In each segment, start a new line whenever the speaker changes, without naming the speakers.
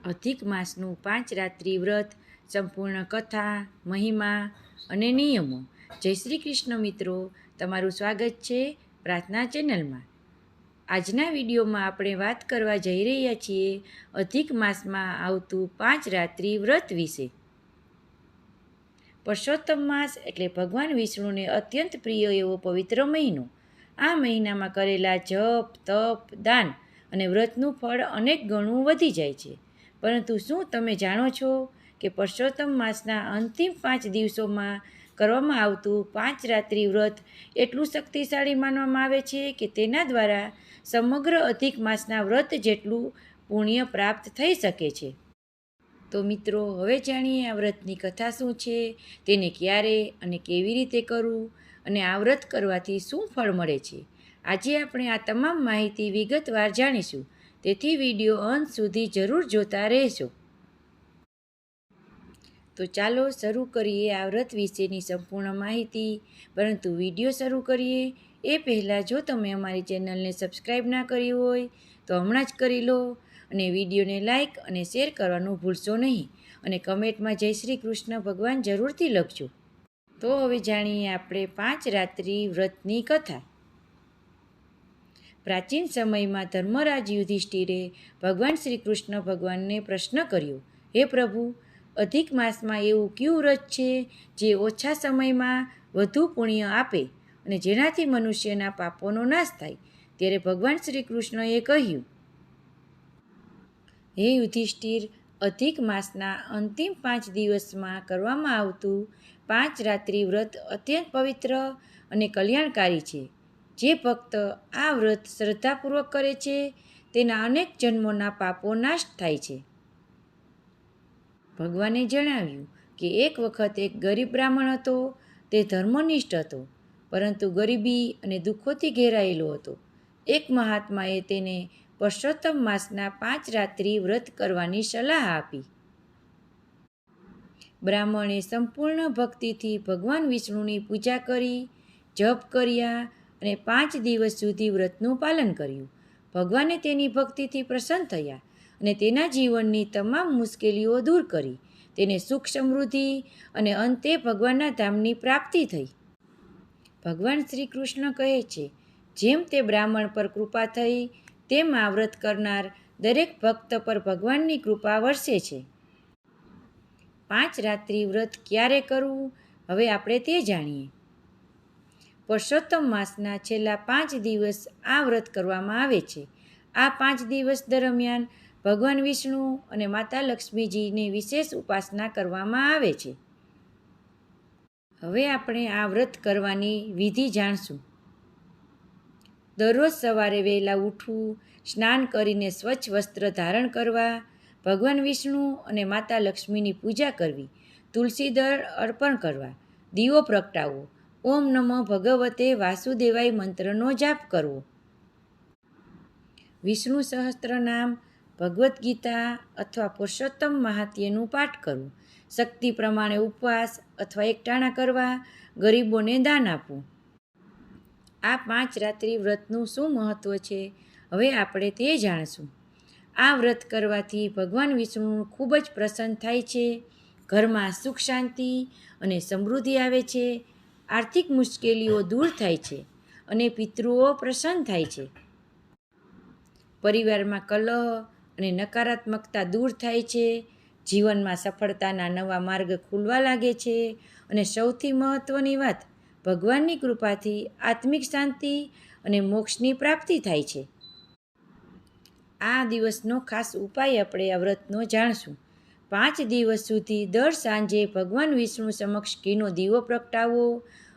અધિક માસનું 5 રાત્રિ વ્રત, સંપૂર્ણ કથા, મહિમા અને નિયમો. જય શ્રી કૃષ્ણ મિત્રો, તમારું સ્વાગત છે પ્રાર્થના ચેનલમાં. આજના વિડીયોમાં આપણે વાત કરવા જઈ રહ્યા છીએ અધિક માસમાં આવતું 5 રાત્રિ વ્રત વિશે. પુરુષોત્તમ માસ એટલે ભગવાન વિષ્ણુને અત્યંત પ્રિય એવો પવિત્ર મહિનો. આ મહિનામાં કરેલા જપ, તપ, દાન અને વ્રતનું ફળ અનેક ગણું વધી જાય છે. પરંતુ શું તમે જાણો છો કે પુરુષોત્તમ માસના અંતિમ 5 દિવસોમાં કરવામાં આવતું 5 રાત્રિ વ્રત એટલું શક્તિશાળી માનવામાં આવે છે કે તેના દ્વારા સમગ્ર અધિક માસના વ્રત જેટલું પુણ્ય પ્રાપ્ત થઈ શકે છે. તો મિત્રો, હવે જાણીએ આ વ્રતની કથા શું છે, તેને ક્યારે અને કેવી રીતે કરવું અને આ વ્રત કરવાથી શું ફળ મળે છે. આજે આપણે આ તમામ માહિતી વિગતવાર જાણીશું, તેથી વિડીયો અંત સુધી જરૂર જોતા રહેજો. તો ચાલો શરૂ કરીએ આ વ્રત વિશેની સંપૂર્ણ માહિતી. પરંતુ વિડીયો શરૂ કરીએ એ પહેલાં જો તમે અમારી ચેનલને સબસ્ક્રાઈબ ના કરી હોય તો હમણાં જ કરી લો અને વિડીયોને લાઈક અને શેર કરવાનું ભૂલશો નહીં અને કમેન્ટમાં જય શ્રી કૃષ્ણ ભગવાન જરૂરથી લખજો. તો હવે જાણીએ આપણે 5 રાત્રિ વ્રતની કથા. પ્રાચીન સમયમાં ધર્મરાજ યુધિષ્ઠિરે ભગવાન શ્રી કૃષ્ણ ભગવાનને પ્રશ્ન કર્યો, હે પ્રભુ, અધિક માસમાં એવું કયું વ્રત છે જે ઓછા સમયમાં વધુ પુણ્ય આપે અને જેનાથી મનુષ્યના પાપોનો નાશ થાય? ત્યારે ભગવાન શ્રી કૃષ્ણએ કહ્યું, હે યુધિષ્ઠિર, અધિક માસના અંતિમ 5 દિવસમાં કરવામાં આવતું 5 રાત્રિ વ્રત અત્યંત પવિત્ર અને કલ્યાણકારી છે. જે ભક્ત આ વ્રત શ્રદ્ધાપૂર્વક કરે છે તેના અનેક જન્મોના પાપો નાશ થાય છે. ભગવાને જણાવ્યું કે એક વખત એક ગરીબ બ્રાહ્મણ હતો. તે ધર્મનિષ્ઠ હતો, પરંતુ ગરીબી અને દુઃખોથી ઘેરાયેલો હતો. એક મહાત્માએ તેને પુરુષોત્તમ માસના 5 રાત્રિ વ્રત કરવાની સલાહ આપી. બ્રાહ્મણે સંપૂર્ણ ભક્તિથી ભગવાન વિષ્ણુની પૂજા કરી, જપ કર્યા અને 5 દિવસ સુધી વ્રતનું પાલન કર્યું. ભગવાને તેની ભક્તિથી પ્રસન્ન થયા અને તેના જીવનની તમામ મુશ્કેલીઓ દૂર કરી. તેને સુખ, સમૃદ્ધિ અને અંતે ભગવાનના ધામની પ્રાપ્તિ થઈ. ભગવાન શ્રી કૃષ્ણ કહે છે, જેમ તે બ્રાહ્મણ પર કૃપા થઈ તેમ આ વ્રત કરનાર દરેક ભક્ત પર ભગવાનની કૃપા વરસે છે. 5 રાત્રિ વ્રત ક્યારે કરવું, હવે આપણે તે જાણીએ. પુરુષોત્તમ માસના છેલ્લા 5 દિવસ આ વ્રત કરવામાં આવે છે. આ 5 દિવસ દરમિયાન ભગવાન વિષ્ણુ અને માતા લક્ષ્મીજીની વિશેષ ઉપાસના કરવામાં આવે છે. હવે આપણે આ વ્રત કરવાની વિધિ જાણશું. દરરોજ સવારે વહેલા ઉઠવું, સ્નાન કરીને સ્વચ્છ વસ્ત્ર ધારણ કરવા, ભગવાન વિષ્ણુ અને માતા લક્ષ્મીની પૂજા કરવી, તુલસી દળ અર્પણ કરવા, દીવો પ્રગટાવવો, ઓમ નમઃ ભગવતે વાસુદેવાય મંત્રનો જાપ કરવો, વિષ્ણુ સહસ્ત્રનામ, ભગવદ્ ગીતા અથવા પુરુષોત્તમ મહાત્મ્યનું પાઠ કરવું, શક્તિ પ્રમાણે ઉપવાસ અથવા એકટાણા કરવા, ગરીબોને દાન આપવું. આ 5 રાત્રિ વ્રતનું શું મહત્વ છે, હવે આપણે તે જાણીશું. આ વ્રત કરવાથી ભગવાન વિષ્ણુ ખૂબ જ પ્રસન્ન થાય છે. ઘરમાં સુખ, શાંતિ અને સમૃદ્ધિ આવે છે. આર્થિક મુશ્કેલીઓ દૂર થાય છે અને પિતૃઓ પ્રસન્ન થાય છે. પરિવારમાં કલહ અને નકારાત્મકતા દૂર થાય છે. જીવનમાં સફળતાના નવા માર્ગ ખુલવા લાગે છે અને સૌથી મહત્ત્વની વાત, ભગવાનની કૃપાથી આત્મિક શાંતિ અને મોક્ષની પ્રાપ્તિ થાય છે. આ દિવસનો ખાસ ઉપાય આપણે આ વ્રતનો જાણશું. 5 દિવસ સુધી દર સાંજે ભગવાન વિષ્ણુ સમક્ષ ઘીનો દીવો પ્રગટાવવો,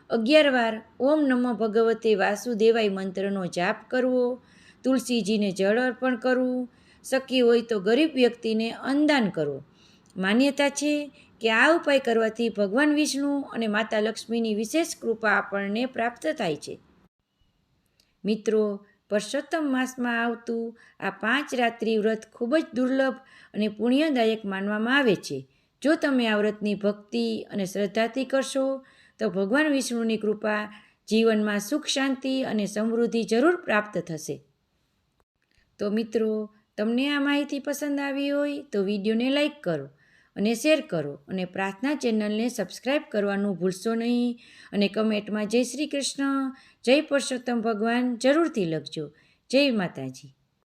11 વાર ઓમ નમઃ ભગવતે વાસુદેવાય મંત્રનો જાપ કરવો, તુલસીજીને જળ અર્પણ કરવું, શક્ય હોય તો ગરીબ વ્યક્તિને અન્નદાન કરવો. માન્યતા છે કે આ ઉપાય કરવાથી ભગવાન વિષ્ણુ અને માતા લક્ષ્મીની વિશેષ કૃપા આપણને પ્રાપ્ત થાય છે. મિત્રો, પુરુષોત્તમ માસમાં આવતું આ 5 રાત્રિ વ્રત ખૂબ જ દુર્લભ અને પુણ્યદાયક માનવામાં આવે છે. જો તમે આ વ્રતની ભક્તિ અને શ્રદ્ધાથી કરશો તો ભગવાન વિષ્ણુની કૃપા, જીવનમાં સુખ, શાંતિ અને સમૃદ્ધિ જરૂર પ્રાપ્ત થશે. તો મિત્રો, તમને આ માહિતી પસંદ આવી હોય તો વિડીયોને લાઈક કરો અને શેર કરો અને પ્રાર્થના ચેનલને સબસ્ક્રાઈબ કરવાનું ભૂલશો નહીં. અને કમેન્ટમાં જય શ્રી કૃષ્ણ, જય પુરુષોત્તમ ભગવાન જરૂરથી લખજો. જય માતાજી.